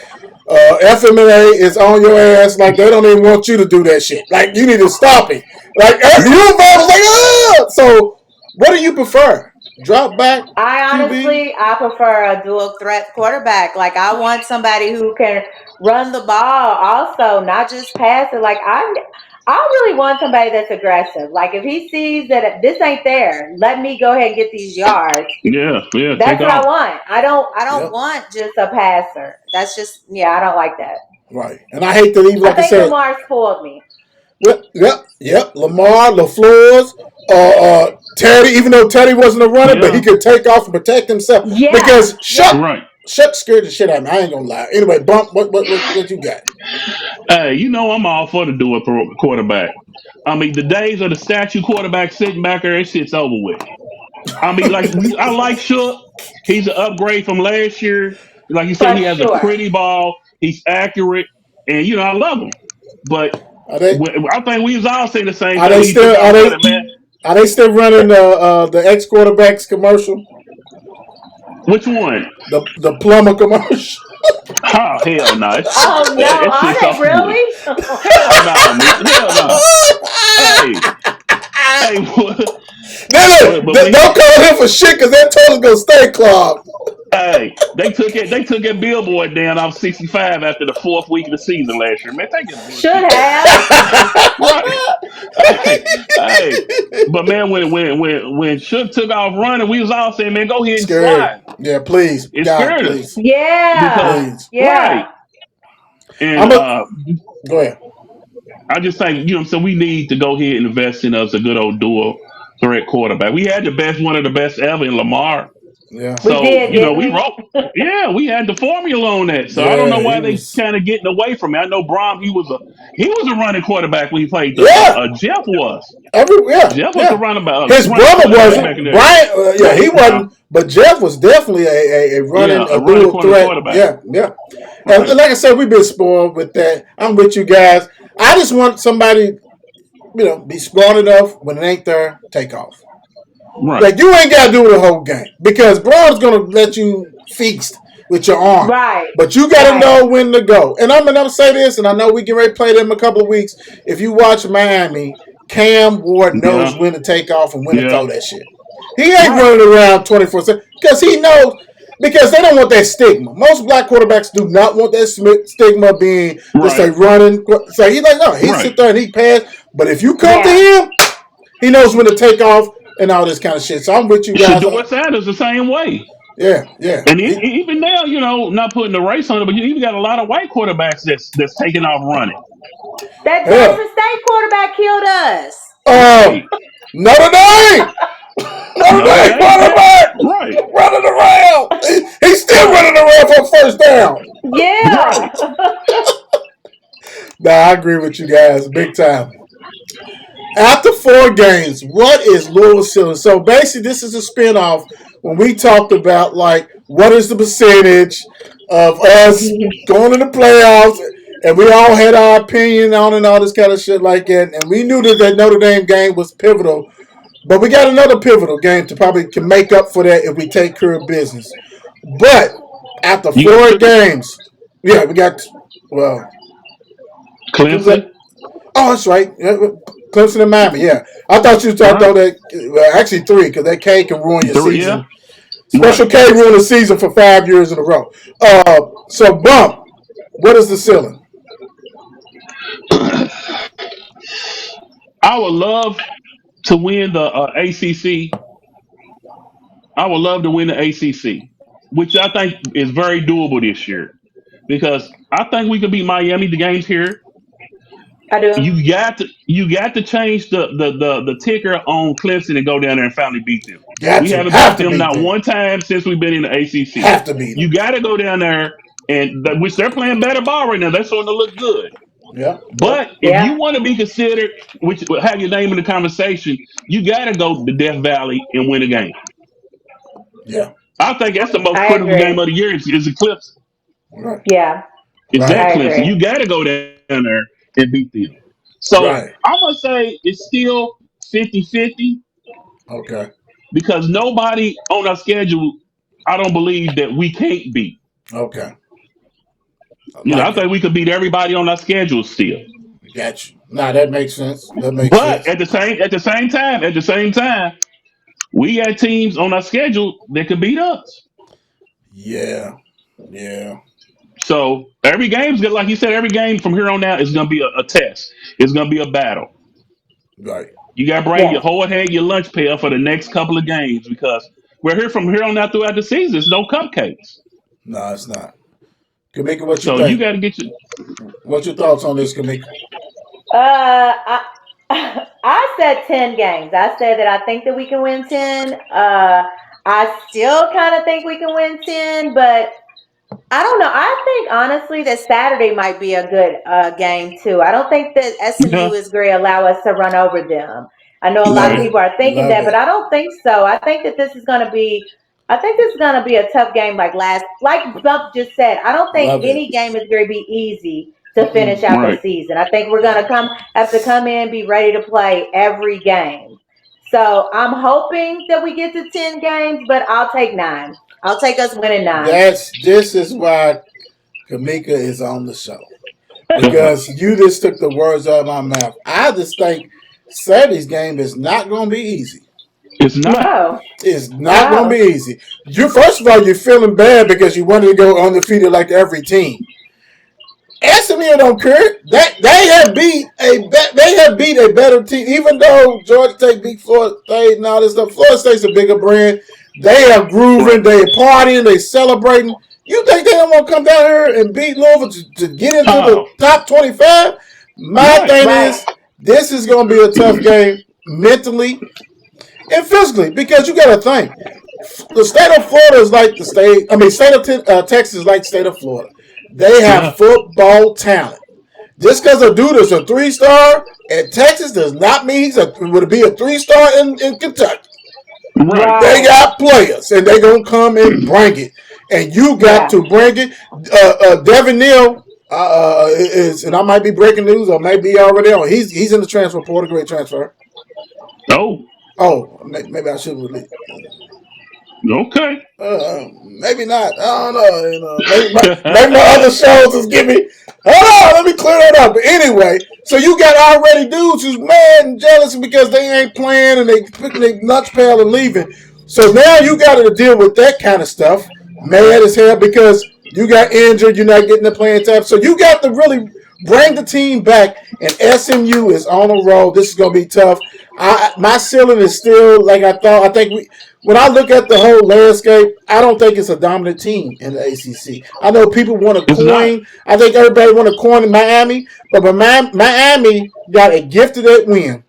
FMLA is on your ass like they don't even want you to do that shit. Like you need to stop it. Like you was like, So what do you prefer? Drop back QB? I prefer a dual threat quarterback. Like I want somebody who can run the ball also, not just pass it. I really want somebody that's aggressive. Like if he sees that this ain't there, let me go ahead and get these yards. Yeah, yeah. Take That's what I off. want. I don't Yep, want just a passer. That's just yeah, I don't like that. right. And I hate to leave, I like I think said, Lamar spoiled me. yep. Lamar, LaFleur's, Teddy. Even though Teddy wasn't a runner, but he Yeah. could take off and protect himself Yeah, because yeah. Right. Shuck scared the shit out of me. I ain't gonna lie. Anyway, bump. What you got? Hey, I'm all for the dual quarterback. I mean, the days of the statue quarterback sitting back there, that shit's over with. I mean, I like Shook. He's an upgrade from last year. Like you said, For he has a sure. pretty ball. He's accurate, and I love him. But Are they? I think we was all saying the same Are thing they when he took still? Are off they? running, man. Are they still running the ex quarterbacks commercial? Which one? The plumber commercial. Oh hell no! Oh no, That are shit's they over with. really? Hell no, me. Hell no. Hey, hey, but Don't call him for shit because that toilet's gonna stay clogged. hey, they took it. They took that billboard down off 65 after the fourth week of the season last year. Man, take this Should bullshit down. have. Right. Hey, hey. But man, when Shook took off running, we was all saying, man, go ahead and Scary. slide. Yeah, please, It God, scared us please, because Yeah. please. right. Yeah. And I'm a Go ahead. I just think so we need to go ahead and invest in us a good old dual threat quarterback. We had the best, one of the best ever in Lamar. Yeah, We So, did, didn't we we? wrote, yeah, we had the formula on that. So I don't know yeah. He why they was. kind of getting away from it. I know Brom, he was a running quarterback when he played the Yeah, Jeff was. Jeff was the yeah. running back, His brother back wasn't in there. Brian. Yeah, he No, wasn't. But Jeff was definitely a yeah, running a a running dual corner threat. quarterback. Yeah, yeah. And Right, like I said, we've been spoiled with that. I'm with you guys. I just want somebody, be smart enough when it ain't there, take off. right. Like you ain't gotta do the whole game because Braun's gonna let you feast with your arm. Right. But you gotta Right. know when to go. And I'm gonna say this, and I know we can ready to play them in a couple of weeks. If you watch Miami, Cam Ward knows Yeah, when to take off and when to yeah, throw that shit. He ain't right. running around 24/7 because he knows because they don't want that stigma. Most black quarterbacks do not want that stigma being just Right, a running. So he's like, no, he right. sit there and he pass. But if you come to Yeah. him, he knows when to take off and all this kind of shit. So I'm with you guys. Shador Sanders the same way. Yeah, yeah. And even now, not putting the race on it, but you even got a lot of white quarterbacks that's taking off running. That Hell, Texas State quarterback killed us. um, Right. Notre Dame, Notre Notre Dame Dame, running yeah. back, Right, running around. He's still right, running around for first down. right. Yeah. Nah, I agree with you guys big time. After 4 games, what is Louisville ceiling? So basically, this is a spinoff when we talked about like what is the percentage of us going to the playoffs, and we all had our opinion on and all this kind of shit like that. And we knew that Notre Dame game was pivotal, but we got another pivotal game to probably can make up for that if we take care of business. But after You got four Clemson. games, yeah, we got well, who's that? Clemson. Oh, that's right. Yeah, Clemson and Miami. Yeah, I thought you thought Right. that. Well, actually, three because that K can ruin your Three, yeah. season. Special Right. K ruined the season for 5 years in a row. So bump. What is the ceiling? I would love to win the ACC. I would love to win the ACC, which I think is very doable this year because I think we could beat Miami. The games here, I do. you got to change the ticker on Clemson and go down there and finally beat them. Got We to haven't have beat to them beat not them. one time since we've been in the ACC. Have to beat them. You got to go down there which they're playing better ball right now. They're starting to look good. Yeah. Yep. But if you Yeah, want to be considered, which have your name in the conversation, you got to go to Death Valley and win a game. Yeah. I think that's the most I critical game agree. of the year is the Clips. Right. Yeah, Is Right. that I Clemson? agree. You got to go down there and beat them. So Right. I'm going to say it's still 50-50 Okay. because nobody on our schedule, I don't believe that we can't beat. Okay. I I like it. think we could beat everybody on our schedule still. Got you. Nah, that makes sense. That makes But sense. at the same time, we got teams on our schedule that could beat us. Yeah. Yeah. So every game's good, like you said. Every game from here on out is going to be a test. It's going to be a battle. Right. You got to bring your Yes. whole head, your lunch pail for the next couple of games because we're here from here on out throughout the season. It's no cupcakes. No, it's not. Kamika, what you So you think? got to get your. What's your thoughts on this, Kamika? I I said 10 games. I said that I think that we can win 10. I still kind of think we can win 10, but I don't know. I think honestly that Saturday might be a good game too. I don't think that SMU Yeah, is going to allow us to run over them. I know a lot Love of right. it. people are thinking Love that, but it. I don't think so. I think that this is going to be. I think this is going to be a tough game, like Bump just said. I don't think Love it. any game is going to be easy to Mm-mm. finish out the Right. season. I think we're going to have to come in, be ready to play every game. So I'm hoping that we get to 10 games, but I'll take 9. I'll take us winning 9. This is why Kamika is on the show. Because you just took the words out of my mouth. I just think Saturday's game is not going to be easy. It's not. No, It's not going to no. be easy. You first of all, you're feeling bad because you wanted to go undefeated like every team. SMU don't care. They have beat a better team. Even though Georgia State beat Florida State and all this stuff, Florida State's a bigger brand. They are grooving. Right. They partying. They celebrating. You think they don't want to come down here and beat Louisville to get into the Oh, top 25? My right. thing Right. is, this is going to be a tough game mentally and physically because you got to think the state of Florida is like the state. I mean, state of Texas is like the state of Florida. They have Yeah. football talent. Just because a dude is a 3-star in Texas does not mean would be a 3-star in Kentucky. Right. They Right. got players, and they gonna come and bring it, and you got Yeah. to bring it. Devin Neal is, and I might be breaking news, or maybe already on. He's in the transfer portal, great transfer. Oh, Oh, maybe I should release. okay. Maybe not. I don't know. Maybe my other shows is giving me. Hold on, let me clear that up. But anyway, so you got already dudes who's mad and jealous because they ain't playing and they picking their nuts pale and leaving. So now you got to deal with that kind of stuff. Mad as hell because you got injured, you're not getting the playing time. So you got to really bring the team back. And SMU is on a roll. This is gonna be tough. My ceiling is still like I thought. I think when I look at the whole landscape, I don't think it's a dominant team in the ACC. I know people want to It's not. coin. I think everybody want to coin in Miami, but Miami got a gifted at win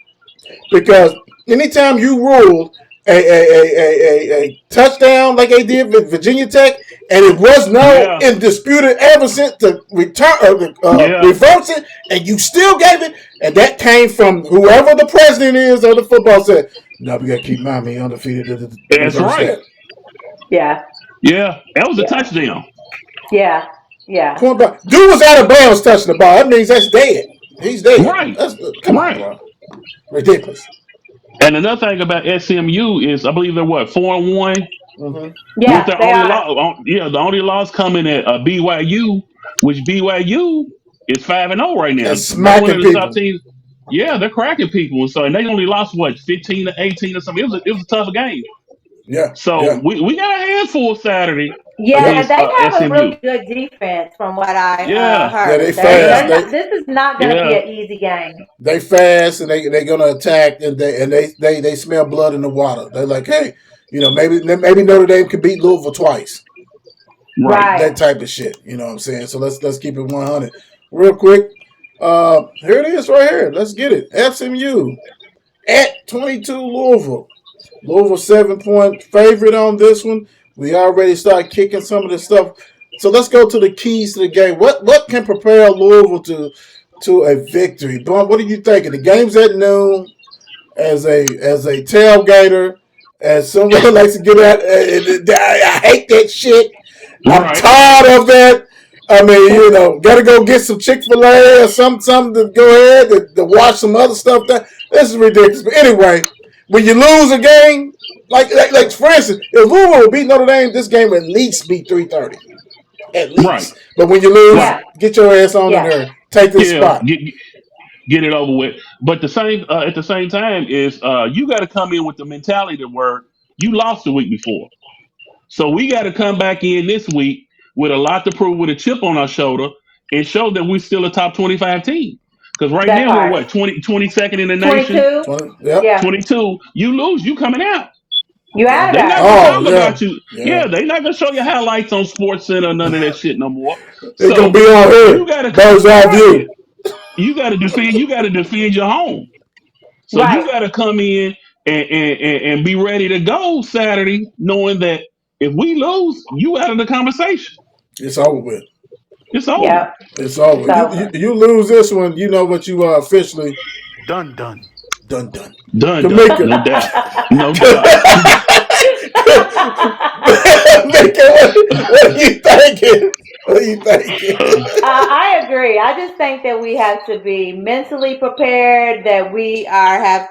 because anytime you ruled a touchdown like they did with Virginia Tech, and it was no Yeah. in disputed ever since the return Yeah. reverse it, and you still gave it, and that came from whoever the president is of the football said, "No, we got to keep Miami undefeated to That's reverse right. that." Yeah. Yeah. That was a Yeah. touchdown. Yeah. Yeah. Point back, dude was out of bounds touching the ball. That means that's dead. He's dead. Right. That's come on, Right. bro. Ridiculous. And another thing about SMU is I believe they're what 4-1 Mm-hmm. with Yeah, their they only are. loss. Yeah, the only loss coming at BYU, which BYU is 5-0 right now. And They're one of smacking the top people. teams. Yeah, they're cracking people, and so and they only lost what 15-18 or something. It was a tough game. Yeah, So yeah, we got a handful Saturday Yeah, yeah. and against they have a SMU. really good defense from what I Yeah, Yeah, they heard. fast. They're yeah, not. This is not going to be yeah. an easy game. They fast, and they gonna attack, and they smell blood in the water. They're like, hey, maybe Notre Dame could beat Louisville twice. Right. Right. That type of shit. You know what I'm saying? So let's keep it 100 real quick. Here it is right here. Let's get it. SMU at 22 Louisville. Louisville 7-point favorite on this one. We already started kicking some of the stuff. So let's go to the keys to the game. What can prepare Louisville to a victory? Blunt, what are you thinking? The game's at noon. As a tailgater, as someone who likes to get out, I hate that shit. I'm Right. tired of that. I mean, gotta go get some Chick-fil-A or something to go ahead to watch some other stuff. This is ridiculous. But anyway, when you lose a game, like for instance, if Louisville would beat Notre Dame, this game would at least be 3:30, at Right. least. But when you lose, Right. Yeah. get your ass on in Yeah. there, take this Yeah. spot. Get it over with. But the same at the same time is you got to come in with the mentality that where you lost the week before. So we got to come back in this week with a lot to prove, with a chip on our shoulder, and show that we're still a top 25 team. Because right That now we're part. what, 22nd in the nation, 22. Yep. Yeah. 22. You lose, you coming out. You Yeah. out of They not there. gonna Oh talk yeah. about you. Yeah. Yeah, they not gonna show you highlights on Sports Center, none of that shit no more. They're gonna be So on you here. gotta come Bird's eye right. view. You gotta defend. You gotta defend your home. So you Right. got to come in and be ready to go Saturday, knowing that if we lose, you out of the conversation. It's over with. It's over. Yep. It's It's over. You over. you lose this one, you know what you are officially Done, done. done done. Done, done. Kamika. No doubt. No doubt. Kamika, what are you thinking? What are you thinking? I agree. I just think that we have to be mentally prepared. That we have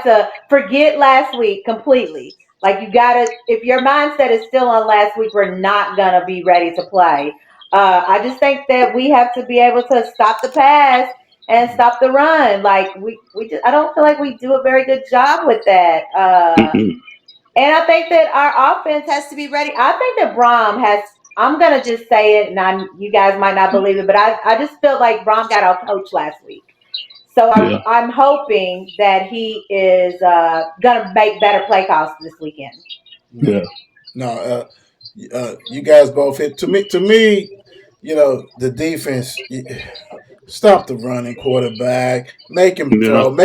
to forget last week completely. Like you gotta, if your mindset is still on last week, we're not gonna be ready to play. I just think that we have to be able to stop the pass and stop the run. Like we just, I don't feel like we do a very good job with that. Mm-mm. And I think that our offense has to be ready. I think that Brom has. I'm gonna just say it, and you guys might not believe it, but I just feel like Brom got out coached last week. So Yeah. I'm hoping that he is gonna make better play calls this weekend. No, Yeah. no. You guys both hit to me. The defense. Stop the running quarterback. Make him Yeah. throw.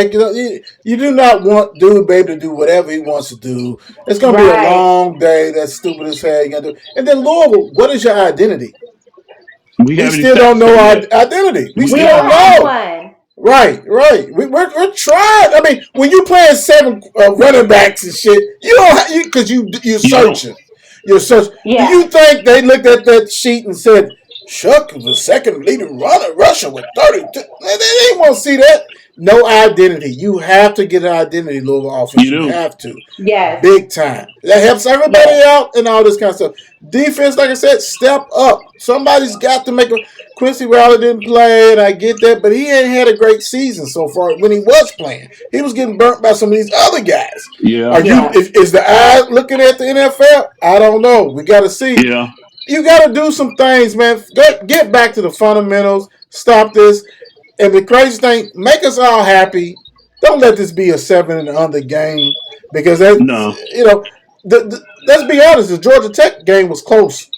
You do not want dude baby to do whatever he wants to do. It's gonna be a Right. long day. That's stupid as hell. You gotta do. And then Louisville, what is your identity? We We haven't still don't established know that our yet. identity. We We We still don't don't haven't. have know. one. Right, right. We're trying. I mean, when you playing seven running backs and shit, you don't because you're You don't. searching. You're searching. Do Yeah. you think they looked at that sheet and said, "Shuck is the second leading runner, Russia with 32"? They won't see that. No identity. You have to get an identity, Louisville You offense. You do. have to. Yes. Big time. That helps everybody Yes. out and all this kind of stuff. Defense, like I said, step up. Somebody's got to make a. Quincy Riley didn't play, and I get that, but he ain't had a great season so far when he was playing. He was getting burnt by some of these other guys. Yeah. Are you? Yeah. Is the eye looking at the NFL? I don't know. We got to see. Yeah. You got to do some things, man. Get back to the fundamentals. Stop this. And the crazy thing, make us all happy. Don't let this be a seven and under game because that's No. let's be honest. The Georgia Tech game was close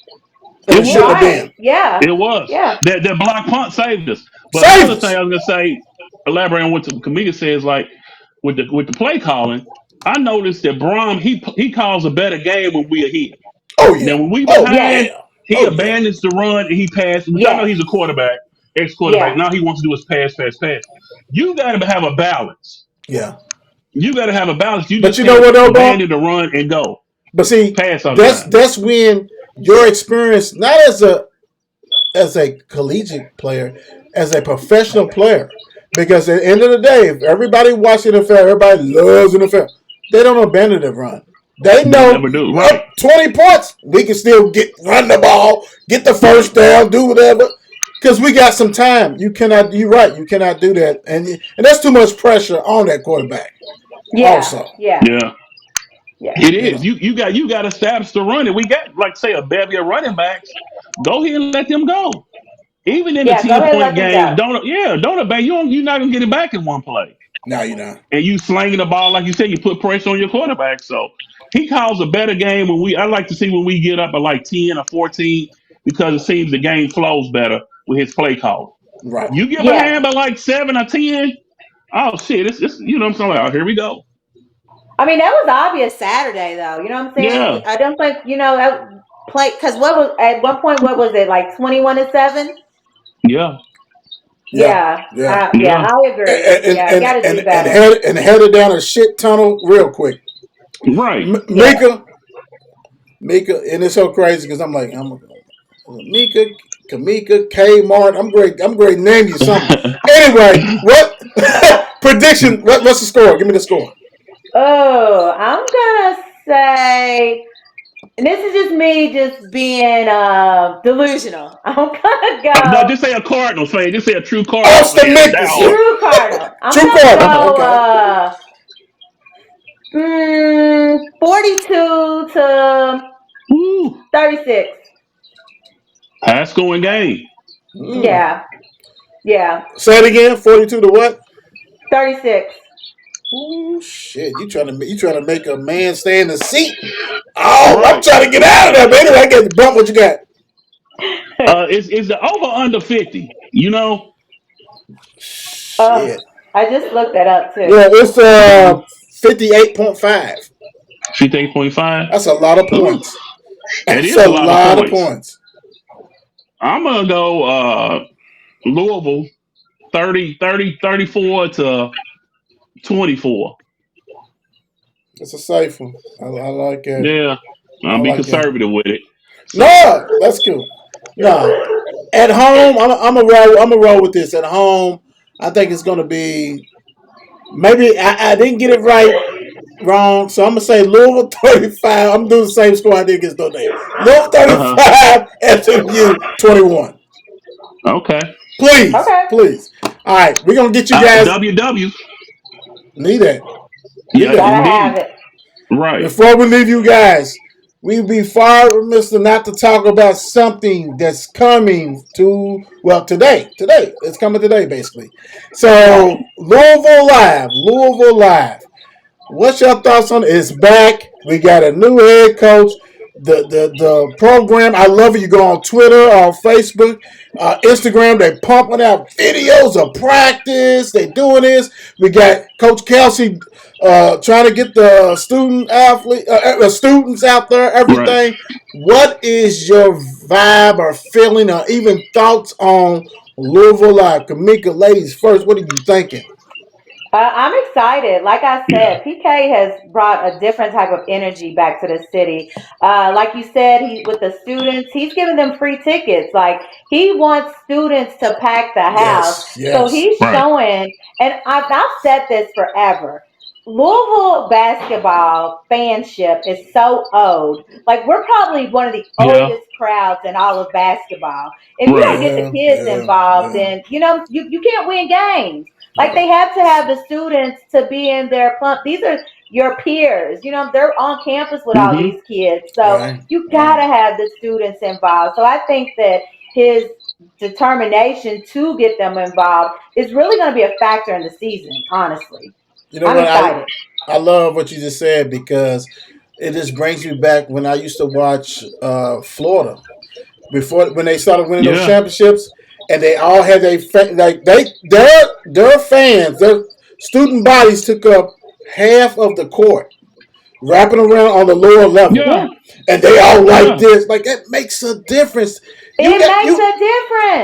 and It it shouldn't have was. Right. been. Yeah. It was. Yeah. That block punt saved us. But Save another thing us. I was gonna say, elaborate on what Kamika says, like with the play calling, I noticed that Brom he calls a better game when we ahead. Oh Now yeah. when we Oh behind, Yes. yeah. he Oh yeah. abandons the run and he passes, which I know Yes. he's a quarterback, ex quarterback. Yeah. Now he wants to do his pass, pass, pass. You got to have a balance. Yeah. You got to have a balance. You But just you know can't what though, Bob? abandon the run and go But see, pass all the that's time. that's when your experience, not as a collegiate player, as a professional player. Because at the end of the day, if everybody watching the NFL, everybody loves the NFL, they don't abandon the run. They They know never do. Right. up 20 points, we can still run the ball, get the first down, do whatever. Because we got some time. You're right, you cannot do that. And that's too much pressure on that quarterback Yeah. also. Yeah. Yeah. Yeah. It You is. know. You got to establish the run, and we got like say a bevy of running backs. Go ahead and let them go. Even in a Yeah. Go ten ahead and point let them game, go. don't abandon. You're not gonna get it back in one play. No, you're not. And you slanging the ball like you said, you put pressure on your quarterback. So he calls a better game when we. I like to see when we get up at like 10 or 14 because it seems the game flows better with his play call. Right. You give a Yeah. hand by like 7 or 10. Oh shit! It's you know what I'm saying. Like, oh, here we go. I mean, that was obvious Saturday, though. You know what I'm saying? Yeah, I don't think, play because what was at one point what was it like 21-7? Yeah, Yeah, Yeah, yeah. yeah, yeah, I agree. Yeah, got to do better. Headed down a shit tunnel real quick. right. Yeah. Mika, and it's so crazy because I'm Mika, Kamika, Kmart. I'm great. Name you something. Anyway, what prediction? What's the score? Give me the score. Oh, I'm gonna say, and this is just me just being delusional. I'm gonna No, go just say a Cardinals fan. Just say a true Cardinals Austin fan. Mickelson. true Cardinal. I'm True gonna Cardinals. go Okay. 42 to Woo, 36. high scoring game. Mm. Yeah, yeah, Say it again. 42 to what? 36. Oh shit! You trying to make a man stay in the seat? Oh, I'm Right. trying to get out of there. But anyway, I get the bump. What you got? Is the over under 50? You know. Oh, Shit. I just looked that up too. Yeah, it's 58.5. 58.5. That's a lot of Ooh, points. it That's is a a lot of lot of points. points. I'm gonna go Louisville 34 to 24. It's a safe one. I like it. Yeah, I I'll be like it. conservative with it. So, No, that's cool. No, at home, I'm a roll. I'm a roll with this. At home, I think it's gonna be maybe I didn't get it right, wrong. So I'm gonna say Louisville 35. I'm doing the same score I did against Notre Dame. Louisville uh huh. 35, SMU 21. Okay. Please, Okay, please. All right, we're gonna get you guys. WW. Need that. Need Yeah, that. gotta have indeed. it. Right. Before we leave you guys, we'd be far remiss not to talk about something that's coming to today. Today. It's coming today, basically. Right. So Louisville Live. Louisville Live. What's your thoughts on it? It's back. We got a new head coach. The program, I love it. You go on Twitter, on Facebook, Instagram. They pumping out videos of practice. They doing this. We got Coach Kelsey trying to get the students out there. Right. Everything. What is your vibe or feeling or even thoughts on Louisville Live? Kamika, ladies first. What are you thinking? I'm excited. Like I Yeah. said, PK has brought a different type of energy back to the city. Like you said, he with the students, he's giving them free tickets. Like he wants students to pack the house. Yes, So yes. he's Right. showing, and I've said this forever. Louisville basketball fanship is so old. Like we're probably one of the Yeah. oldest crowds in all of basketball. If you don't Right. get the Yeah, kids yeah, involved, yeah. then you can't win games. Like No. they have to have the students to be in their plump. These are your peers. They're on campus with all Mm-hmm. these kids. So Right, you right. gotta have the students involved. So I think that his determination to get them involved is really going to be a factor in the season, honestly. You know I'm what? excited. I love what you just said because it just brings me back when I used to watch Florida before when they started winning those Yeah. championships, and they all had their fans, their student bodies took up half of the court, wrapping around on the lower level, Yeah. Yeah. and they all like Yeah. this. Like that makes a difference. You It got makes you a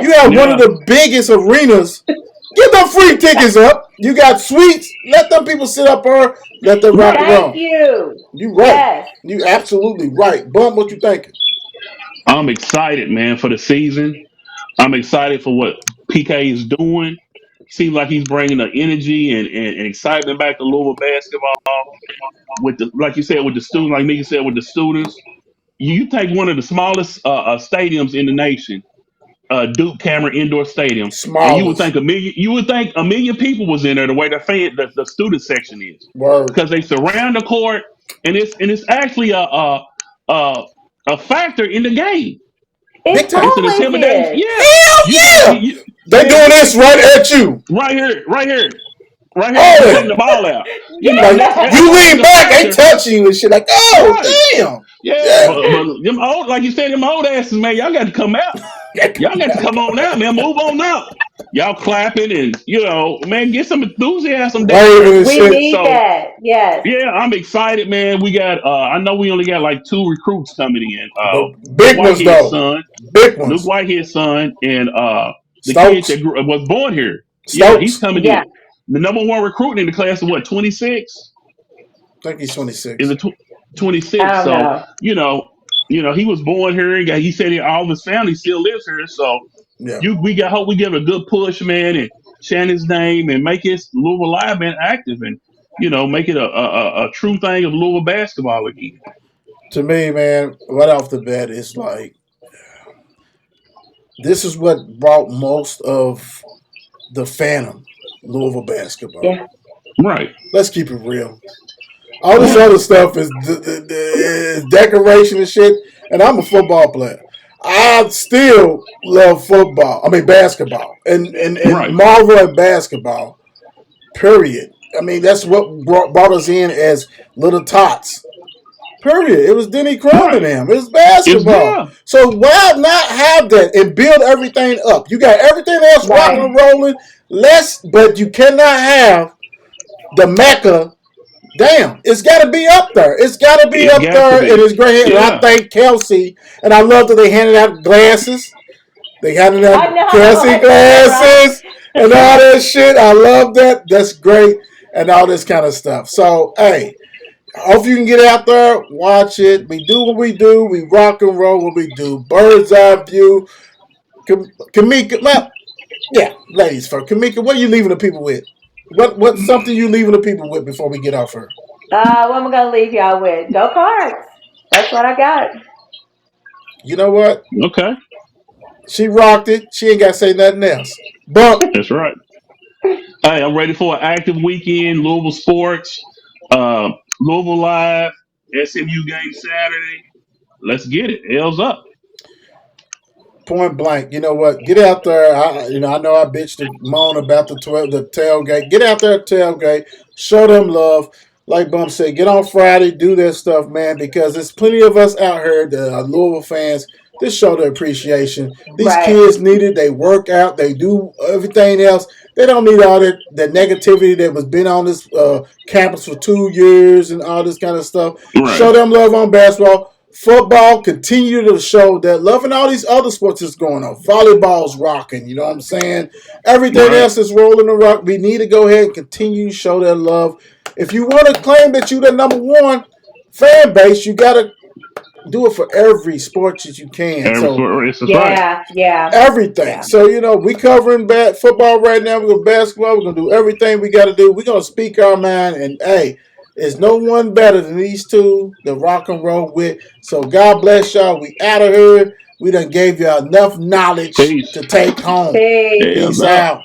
you difference. have one of Yeah. the biggest arenas. Get them free tickets up. You got suites. Let them people sit up there. Let them wrap Right. Thank around. you. You right. Yes. You absolutely right. Bump, what you thinking? I'm excited, man, for the season. I'm excited for what PK is doing. Seems like he's bringing the energy and excitement back to Louisville basketball with the, like you said, with the students, like Mika said, with the students. You take one of the smallest stadiums in the nation, Duke Cameron Indoor Stadium, and Smallest. you would think a million people was in there the way the student section is, Word. because they surround the court, and it's actually a, a factor in the game. It Big time. It's an always intimidation. is. Yeah, Hell you got yeah. They man, doing this right at you. right here, right here, right here. You getting Oh, the ball out. And like Yes. you it's lean a back, they factor, touching you and shit. Like, oh right? damn. Yeah, Yeah. but them old, like you said, them old asses, man, y'all got to come out. That Y'all come got to out. come on out, man. Move on up. y'all clapping and man, get some enthusiasm down Waving there. and We shit. need So that. Yes. yeah, I'm excited, man. We got I know we only got like two recruits coming in. But The big ones Whitehead though. son, Big Luke ones. Whitehead son, and the kid Stokes. that was born here. Yeah, he's Stokes. coming Yeah. in. The number one recruit in the class of what, 26? I think he's In 26. the 26. I don't So, know. he was born here. He said all of his family still lives here. So Yeah. we got hope we give a good push, man, and chant his name and make his Louisville Live man active and make it a true thing of Louisville basketball again. To me, man, right off the bat, it's like this is what brought most of the Phantom Louisville basketball. Yeah. Right. Let's keep it real. All this Yeah. other stuff is decoration and shit. And I'm a football player. I still love football. I mean basketball and Right. marvel at basketball. Period. I mean that's what brought us in as little tots. Period. It was Denny Crum and Right. them. It was It's basketball. yeah. So why not have that and build everything up? You got everything else rocking Right. and rolling. But you cannot have the Mecca. Damn, it's got to be up there. It's got to be It up got to there, and be. it's great. And I Yeah. thank Kelsey, and I love that they handed out glasses. They handed I out know. Kelsey I know, right? glasses and all that shit. I love that. That's great, and all this kind of stuff. So, hey, I hope you can get out there, watch it. We do what we do. We rock and roll what we do. Bird's eye view. Kamika, well, yeah, ladies first. Kamika, what are you leaving the people with? What's something you leaving the people with before we get off her? What am I gonna leave y'all with? Go cards. That's what I got. You know what? Okay. She rocked it. She ain't got to say nothing else. Bump. That's right. Hey, I'm ready for an active weekend. Louisville sports, uh, Louisville live, SMU game Saturday. Let's get it. L's up. Point blank. You know what? Get out there. I know I bitched and moan about the tailgate. Get out there, tailgate. Show them love. Like Bump said, get on Friday, do that stuff, man. Because there's plenty of us out here that are Louisville fans. Just show their appreciation. These Right. kids need it. They work out. They do everything else. They don't need all that negativity that was been on this campus for 2 years and all this kind of stuff. Show Right. them love on basketball. Football, continue to show that love, and all these other sports is going on. Volleyball's rocking, you know what I'm saying? Everything Right. else is rolling the rock. We need to go ahead and continue to show that love. If you want to claim that you're the number one fan base, you got to do it for every sport that you can. So That's right. Yeah. Yeah. everything. Yeah. So we covering football right now. We're gonna basketball. We're gonna do everything we got to do. We're gonna speak our mind. And hey, there's no one better than these two to rock and roll with. So God bless y'all. We out of here. We done gave you enough knowledge Peace. to take home. Peace. L's Peace up. out.